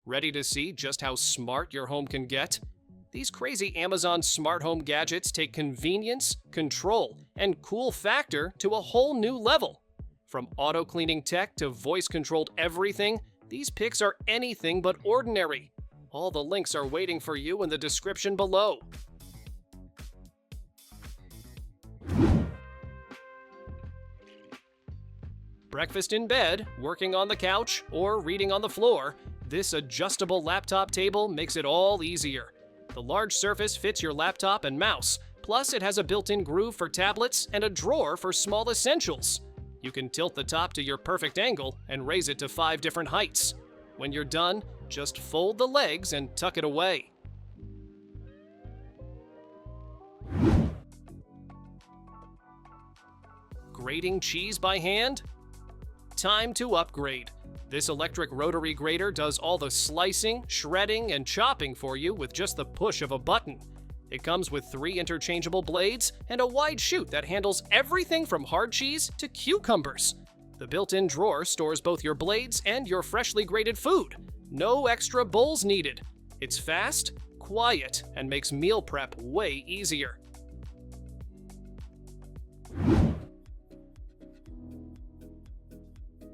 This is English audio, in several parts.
Ready to see just how smart your home can get? These crazy Amazon smart home gadgets take convenience, control, and cool factor to a whole new level. From auto-cleaning tech to voice-controlled everything, these picks are anything but ordinary. All the links are waiting for you in the description below. Breakfast in bed, working on the couch, or reading on the floor, this adjustable laptop table makes it all easier. The large surface fits your laptop and mouse, plus it has a built-in groove for tablets and a drawer for small essentials. You can tilt the top to your perfect angle and raise it to 5 different heights. When you're done, just fold the legs and tuck it away. Grating cheese by hand? Time to upgrade. This electric rotary grater does all the slicing, shredding, and chopping for you with just the push of a button. It comes with 3 interchangeable blades and a wide chute that handles everything from hard cheese to cucumbers. The built-in drawer stores both your blades and your freshly grated food. No extra bowls needed. It's fast, quiet, and makes meal prep way easier.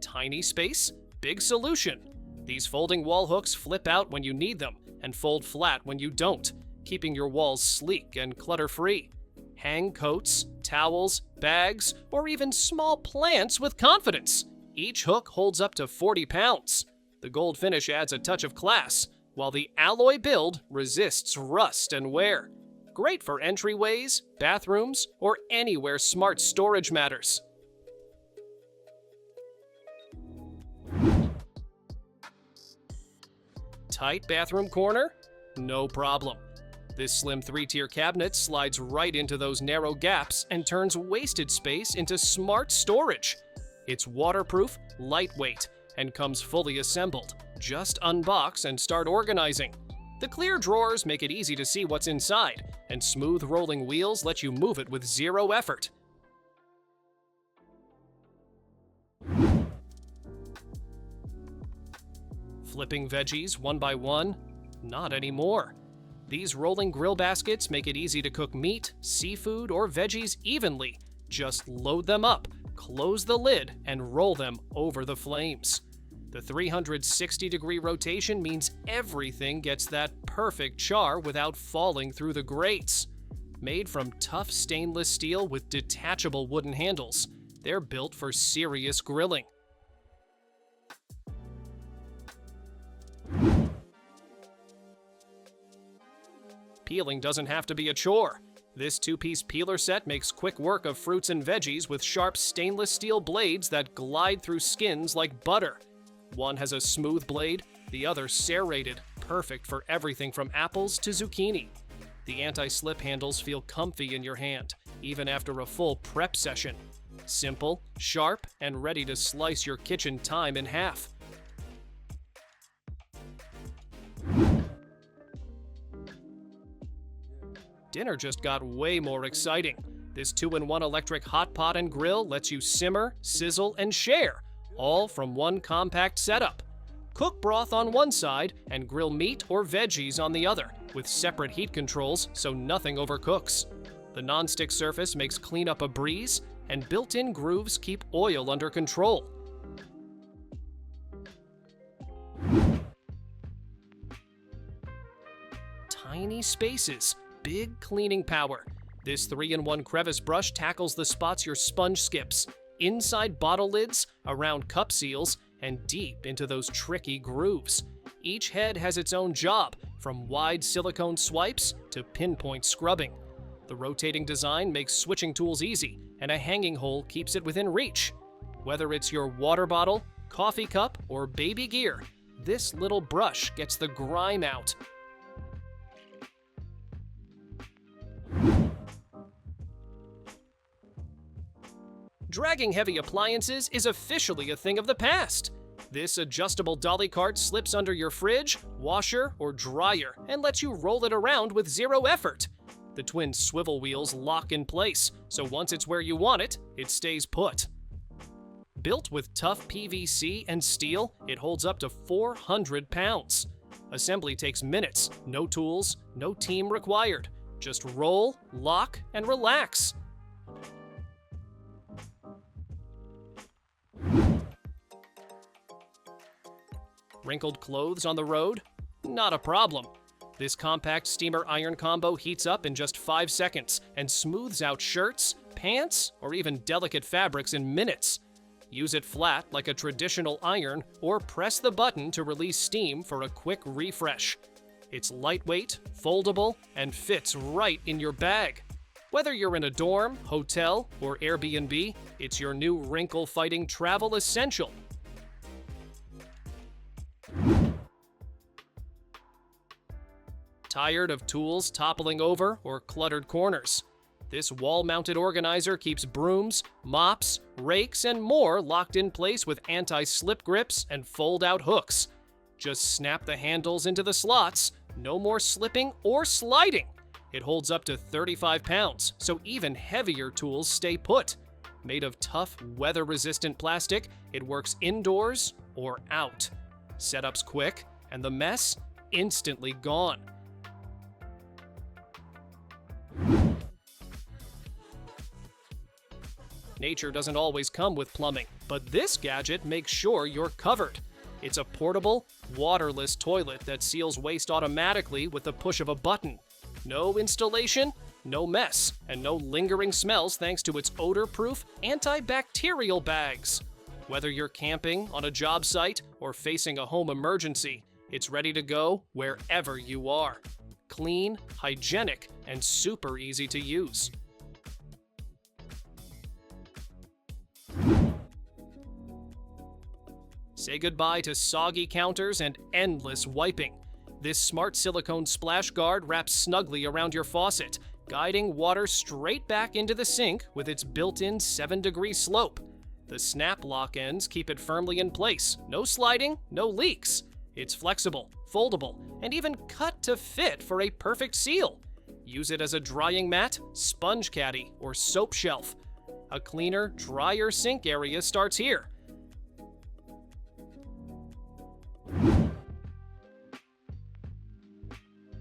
Tiny space, big solution. These folding wall hooks flip out when you need them and fold flat when you don't, keeping your walls sleek and clutter-free. Hang coats, towels, bags, or even small plants with confidence. Each hook holds up to 40 pounds. The gold finish adds a touch of class, while the alloy build resists rust and wear. Great for entryways, bathrooms, or anywhere smart storage matters. Tight bathroom corner? No problem. This slim 3-tier cabinet slides right into those narrow gaps and turns wasted space into smart storage. It's waterproof, lightweight, and comes fully assembled. Just unbox and start organizing. The clear drawers make it easy to see what's inside, and smooth rolling wheels let you move it with 0 effort. Flipping veggies one by one? Not anymore. These rolling grill baskets make it easy to cook meat, seafood, or veggies evenly. Just load them up, close the lid, and roll them over the flames. The 360-degree rotation means everything gets that perfect char without falling through the grates. Made from tough stainless steel with detachable wooden handles, they're built for serious grilling. Peeling doesn't have to be a chore. This 2-piece peeler set makes quick work of fruits and veggies with sharp stainless steel blades that glide through skins like butter. One has a smooth blade, the other serrated, perfect for everything from apples to zucchini. The anti-slip handles feel comfy in your hand, even after a full prep session. Simple, sharp, and ready to slice your kitchen time in half. Dinner just got way more exciting. This 2-in-1 electric hot pot and grill lets you simmer, sizzle, and share, all from one compact setup. Cook broth on one side and grill meat or veggies on the other, with separate heat controls so nothing overcooks. The non-stick surface makes cleanup a breeze, and built-in grooves keep oil under control. Tiny spaces, big cleaning power. This 3-in-1 Crevice Brush tackles the spots your sponge skips, inside bottle lids, around cup seals, and deep into those tricky grooves. Each head has its own job, from wide silicone swipes to pinpoint scrubbing. The rotating design makes switching tools easy, and a hanging hole keeps it within reach. Whether it's your water bottle, coffee cup, or baby gear, this little brush gets the grime out. Dragging heavy appliances is officially a thing of the past. This adjustable dolly cart slips under your fridge, washer, or dryer and lets you roll it around with 0 effort. The twin swivel wheels lock in place, so once it's where you want it, it stays put. Built with tough PVC and steel, it holds up to 400 pounds. Assembly takes minutes, no tools, no team required. Just roll, lock, and relax. Wrinkled clothes on the road? Not a problem. This compact steamer iron combo heats up in just 5 seconds and smooths out shirts, pants, or even delicate fabrics in minutes. Use it flat like a traditional iron or press the button to release steam for a quick refresh. It's lightweight, foldable, and fits right in your bag. Whether you're in a dorm, hotel, or Airbnb, it's your new wrinkle-fighting travel essential. Tired of tools toppling over or cluttered corners? This wall-mounted organizer keeps brooms, mops, rakes, and more locked in place with anti-slip grips and fold-out hooks. Just snap the handles into the slots, no more slipping or sliding. It holds up to 35 pounds, so even heavier tools stay put. Made of tough, weather-resistant plastic, it works indoors or out. Setup's quick, and the mess instantly gone. Nature doesn't always come with plumbing, but this gadget makes sure you're covered. It's a portable, waterless toilet that seals waste automatically with the push of a button. No installation, no mess, and no lingering smells thanks to its odor-proof, antibacterial bags. Whether you're camping, on a job site, or facing a home emergency, it's ready to go wherever you are. Clean, hygienic, and super easy to use. Say goodbye to soggy counters and endless wiping. This smart silicone splash guard wraps snugly around your faucet, guiding water straight back into the sink with its built-in 7-degree slope. The snap lock ends keep it firmly in place. No sliding, no leaks. It's flexible, foldable, and even cut to fit for a perfect seal. Use it as a drying mat, sponge caddy, or soap shelf. A cleaner, drier sink area starts here.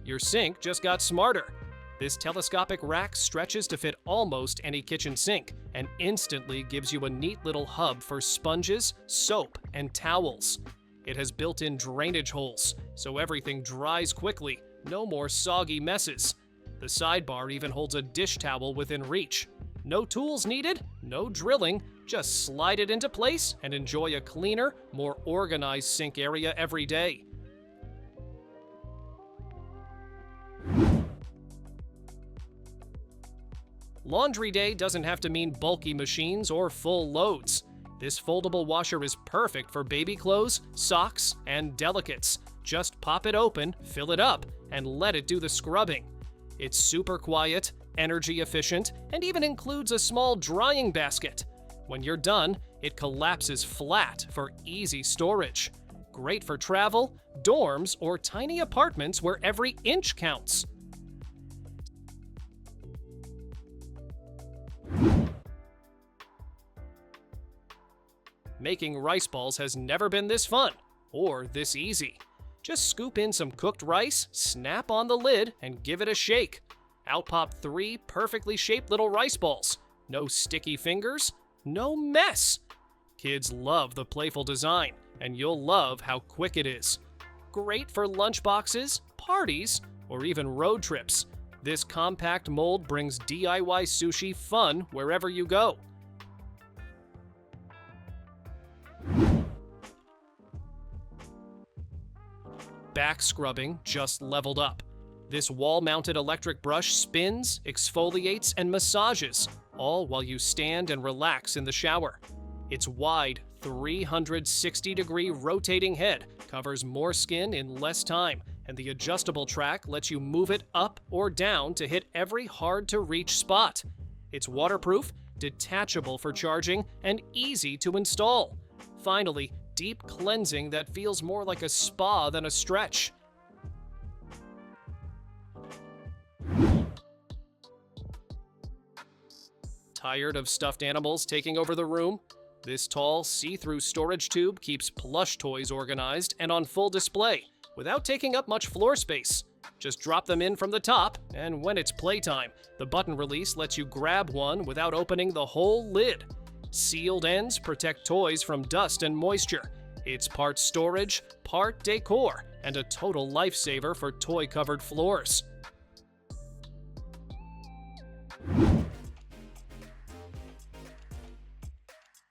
Your sink just got smarter. This telescopic rack stretches to fit almost any kitchen sink and instantly gives you a neat little hub for sponges, soap, and towels. It has built-in drainage holes, so everything dries quickly, no more soggy messes. The sidebar even holds a dish towel within reach. No tools needed, no drilling, just slide it into place and enjoy a cleaner, more organized sink area every day. Laundry day doesn't have to mean bulky machines or full loads. This foldable washer is perfect for baby clothes, socks, and delicates. Just pop it open, fill it up, and let it do the scrubbing. It's super quiet, energy efficient, and even includes a small drying basket. When you're done, it collapses flat for easy storage. Great for travel, dorms, or tiny apartments where every inch counts. Making rice balls has never been this fun, or this easy. Just scoop in some cooked rice, snap on the lid, and give it a shake. Out pop 3 perfectly shaped little rice balls. No sticky fingers, no mess. Kids love the playful design, and you'll love how quick it is. Great for lunchboxes, parties, or even road trips. This compact mold brings DIY sushi fun wherever you go. Back scrubbing just leveled up. This wall-mounted electric brush spins, exfoliates, and massages, all while you stand and relax in the shower. Its wide, 360-degree rotating head covers more skin in less time, and the adjustable track lets you move it up or down to hit every hard-to-reach spot. It's waterproof, detachable for charging, and easy to install. Finally, deep cleansing that feels more like a spa than a stretch. Tired of stuffed animals taking over the room? This tall, see-through storage tube keeps plush toys organized and on full display, without taking up much floor space. Just drop them in from the top, and when it's playtime, the button release lets you grab one without opening the whole lid. Sealed ends protect toys from dust and moisture. It's part storage, part decor, and a total lifesaver for toy-covered floors.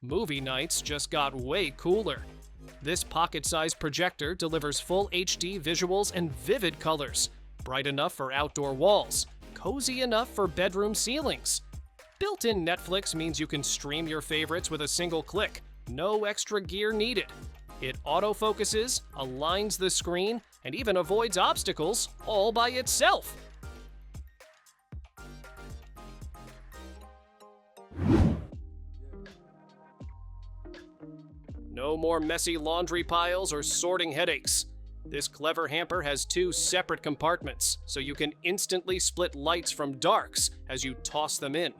Movie nights just got way cooler. This pocket-sized projector delivers full HD visuals and vivid colors, bright enough for outdoor walls, cozy enough for bedroom ceilings. Built-in Netflix means you can stream your favorites with a single click, no extra gear needed. It autofocuses, aligns the screen, and even avoids obstacles all by itself. No more messy laundry piles or sorting headaches. This clever hamper has 2 separate compartments, so you can instantly split lights from darks as you toss them in.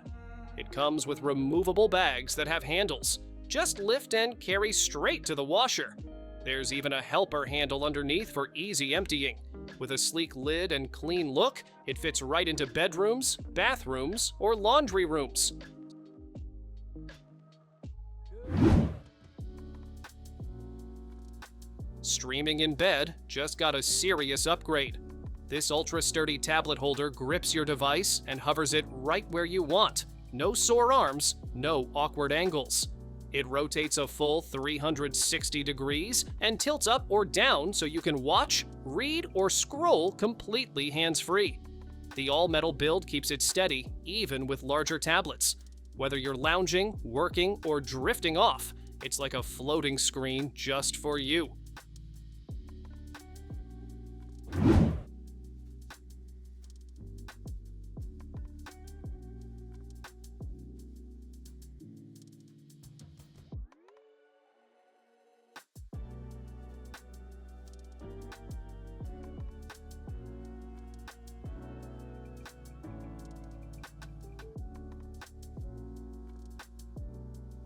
It comes with removable bags that have handles. Just lift and carry straight to the washer. There's even a helper handle underneath for easy emptying. With a sleek lid and clean look, it fits right into bedrooms, bathrooms, or laundry rooms. Streaming in bed just got a serious upgrade. This ultra-sturdy tablet holder grips your device and hovers it right where you want. No sore arms, no awkward angles. It rotates a full 360 degrees and tilts up or down so you can watch, read, or scroll completely hands-free. The all-metal build keeps it steady, even with larger tablets. Whether you're lounging, working, or drifting off, it's like a floating screen just for you.